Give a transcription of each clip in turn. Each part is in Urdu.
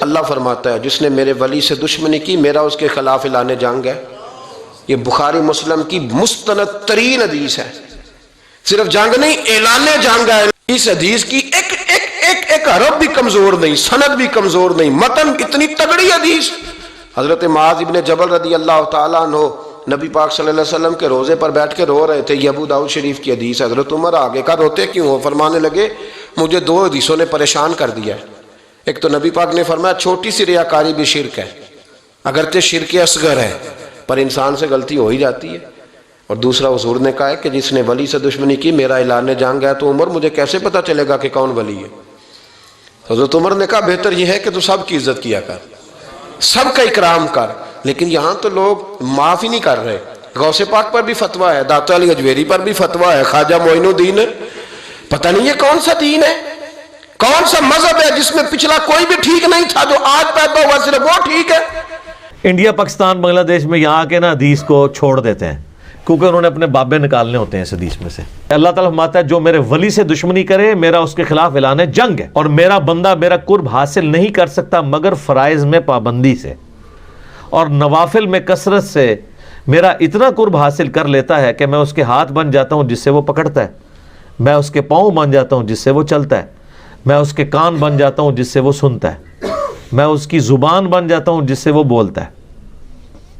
اللہ فرماتا ہے جس نے میرے ولی سے دشمنی کی میرا اس کے خلاف اعلان جنگ ہے۔ یہ بخاری مسلم کی مستند ترین حدیث ہے۔ صرف جنگ نہیں، اعلان جنگ ہے۔ اس حدیث کی ایک حرف بھی کمزور نہیں، سند بھی کمزور نہیں، متن اتنی تگڑی حدیث۔ حضرت معاذ ابن جبل رضی اللہ تعالیٰ عنہ نبی پاک صلی اللہ علیہ وسلم کے روزے پر بیٹھ کے رو رہے تھے۔ یہ ابو داؤد شریف کی حدیث۔ حضرت عمر آگے کا روتے کیوں ہو؟ فرمانے لگے مجھے دو حدیثوں نے پریشان کر دیا ہے۔ ایک تو نبی پاک نے فرمایا چھوٹی سی ریاکاری بھی شرک ہے، اگرچہ شرک اصغر ہے پر انسان سے غلطی ہو ہی جاتی ہے۔ اور دوسرا حضور نے کہا ہے کہ جس نے ولی سے دشمنی کی میرا اعلان جنگ ہے۔ تو عمر مجھے کیسے پتہ چلے گا کہ کون ولی ہے؟ حضرت عمر نے کہا بہتر یہ ہے کہ تو سب کی عزت کیا کر، سب کا اکرام کر۔ لیکن یہاں تو لوگ معاف ہی نہیں کر رہے۔ غوث پاک پر بھی فتویٰ ہے، داتا علی اجویری پر بھی فتویٰ ہے، خواجہ معین الدین ہے۔ پتہ نہیں یہ کون سا دین ہے، کون سا مذہب ہے جس میں پچھلا کوئی بھی ٹھیک نہیں تھا، جو آج پیدا ہوا صرف وہ ٹھیک ہے۔ انڈیا پاکستان بنگلہ دیش میں یہاں کے نا حدیث کو چھوڑ دیتے ہیں کیونکہ انہوں نے اپنے بابے نکالنے ہوتے ہیں اس حدیث میں سے۔ اللہ تعالیٰ فرماتا ہے جو میرے ولی سے دشمنی کرے میرا اس کے خلاف اعلان جنگ ہے، اور میرا بندہ میرا قرب حاصل نہیں کر سکتا مگر فرائض میں پابندی سے، اور نوافل میں کثرت سے میرا اتنا قرب حاصل کر لیتا ہے کہ میں اس کے ہاتھ بن جاتا ہوں جس سے وہ پکڑتا ہے، میں اس کے پاؤں بن جاتا ہوں جس سے وہ چلتا ہے، میں اس کے کان بن جاتا ہوں جس سے وہ سنتا ہے، میں اس کی زبان بن جاتا ہوں جس سے وہ بولتا ہے،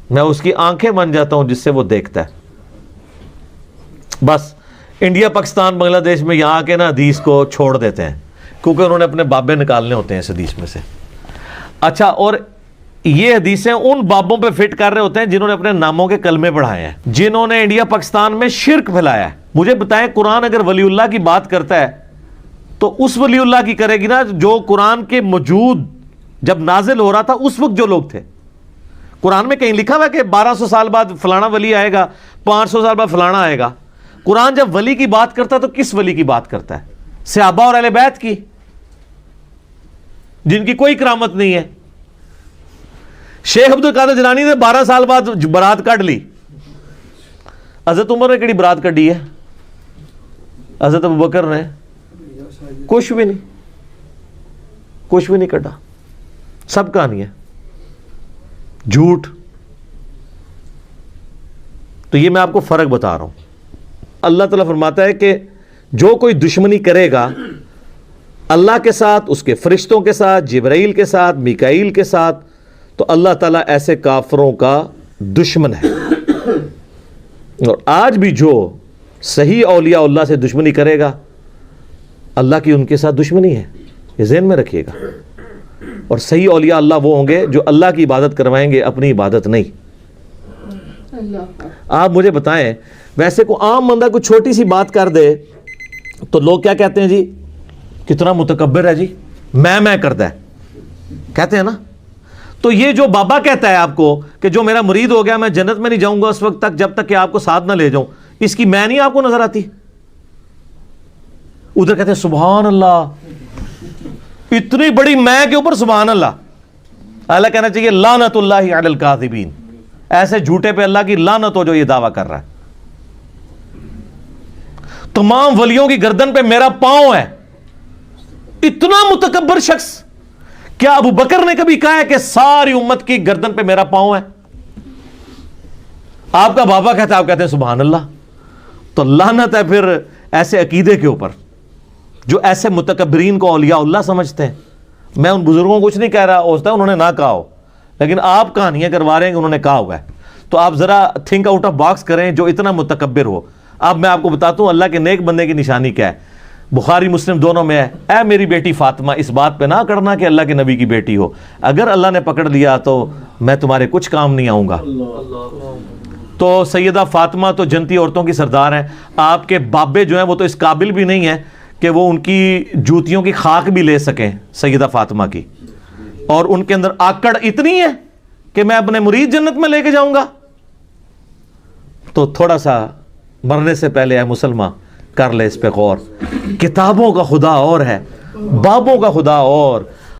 میں اس کی آنکھیں بن جاتا ہوں جس سے وہ دیکھتا ہے۔ بس انڈیا پاکستان بنگلہ دیش میں یہاں کے نا حدیث کو چھوڑ دیتے ہیں کیونکہ انہوں نے اپنے بابے نکالنے ہوتے ہیں اس حدیث میں سے۔ اچھا، اور یہ حدیثیں ان بابوں پہ فٹ کر رہے ہوتے ہیں جنہوں نے اپنے ناموں کے کلمے پڑھائے ہیں، جنہوں نے انڈیا پاکستان میں شرک پھیلایا ہے۔ مجھے بتائیں قرآن اگر ولی اللہ کی بات کرتا ہے تو اس ولی اللہ کی کرے گی نا جو قرآن کے موجود جب نازل ہو رہا تھا اس وقت جو لوگ تھے۔ قرآن میں کہیں لکھا ہوا ہے کہ 1200 سال بعد فلانا ولی آئے گا، 500 سال بعد فلانا آئے گا؟ قرآن جب ولی کی بات کرتا ہے تو کس ولی کی بات کرتا ہے؟ صحابہ اور اہل بیت کی، جن کی کوئی کرامت نہیں ہے۔ شیخ عبد القادر جیلانی نے 12 سال بعد برات کاٹ لی، حضرت عمر نے کیڑی برات کڈی ہے؟ حضرت ابوبکر نے کچھ بھی نہیں کٹا، سب کہانی ہے جھوٹ۔ تو یہ میں آپ کو فرق بتا رہا ہوں۔ اللہ تعالیٰ فرماتا ہے کہ جو کوئی دشمنی کرے گا اللہ کے ساتھ، اس کے فرشتوں کے ساتھ، جبرائیل کے ساتھ، میکائیل کے ساتھ، تو اللہ تعالیٰ ایسے کافروں کا دشمن ہے۔ اور آج بھی جو صحیح اولیاء اللہ سے دشمنی کرے گا اللہ کی ان کے ساتھ دشمنی ہے، یہ ذہن میں رکھیے گا۔ اور صحیح اولیاء اللہ وہ ہوں گے جو اللہ کی عبادت کروائیں گے، اپنی عبادت نہیں۔ آپ مجھے بتائیں، ویسے کو عام بندہ کوئی چھوٹی سی بات کر دے تو لوگ کیا کہتے ہیں؟ جی کتنا متکبر ہے، جی میں کرتا ہے، کہتے ہیں نا۔ تو یہ جو بابا کہتا ہے آپ کو کہ جو میرا مرید ہو گیا میں جنت میں نہیں جاؤں گا اس وقت تک جب تک کہ آپ کو ساتھ نہ لے جاؤں، اس کی میں نہیں آپ کو نظر آتی؟ ادھر کہتے ہیں سبحان اللہ، اتنی بڑی میں کے اوپر سبحان اللہ۔ اللہ کہنا چاہیے لعنت اللہ علی الکاذبین، ایسے جھوٹے پہ اللہ کی لعنت ہو جو یہ دعویٰ کر رہا ہے۔ تمام ولیوں کی گردن پہ میرا پاؤں ہے، اتنا متکبر شخص۔ کیا ابو بکر نے کبھی کہا ہے کہ ساری امت کی گردن پہ میرا پاؤں ہے؟ آپ کا بابا کہتا ہے، آپ کہتے ہیں سبحان اللہ۔ تو لعنت ہے پھر ایسے عقیدے کے اوپر جو ایسے متکبرین کو اولیاء اللہ سمجھتے ہیں۔ میں ان بزرگوں کو کچھ نہیں کہہ رہا، ہو سکتا ہے انہوں نے نہ کہا ہو، لیکن آپ کہانیاں کروا رہے ہیں کہ انہوں نے کہا ہوا ہے۔ تو آپ ذرا تھنک آؤٹ آف باکس کریں جو اتنا متکبر ہو۔ اب میں آپ کو بتاتا ہوں اللہ کے نیک بندے کی نشانی کیا ہے۔ بخاری مسلم دونوں میں ہے، اے میری بیٹی فاطمہ اس بات پہ نہ کرنا کہ اللہ کے نبی کی بیٹی ہو، اگر اللہ نے پکڑ لیا تو میں تمہارے کچھ کام نہیں آؤں گا۔ تو سیدہ فاطمہ تو جنتی عورتوں کی سردار ہیں۔ آپ کے بابے جو ہیں وہ تو اس قابل بھی نہیں ہیں کہ وہ ان کی جوتیوں کی خاک بھی لے سکیں سیدہ فاطمہ کی، اور ان کے اندر آکڑ اتنی ہے کہ میں اپنے مرید جنت میں لے کے جاؤں گا۔ تو تھوڑا سا مرنے سے پہلے اے مسلمان کر لے اس پہ غور۔ کتابوں کا خدا اور ہے، بابوں کا خدا اور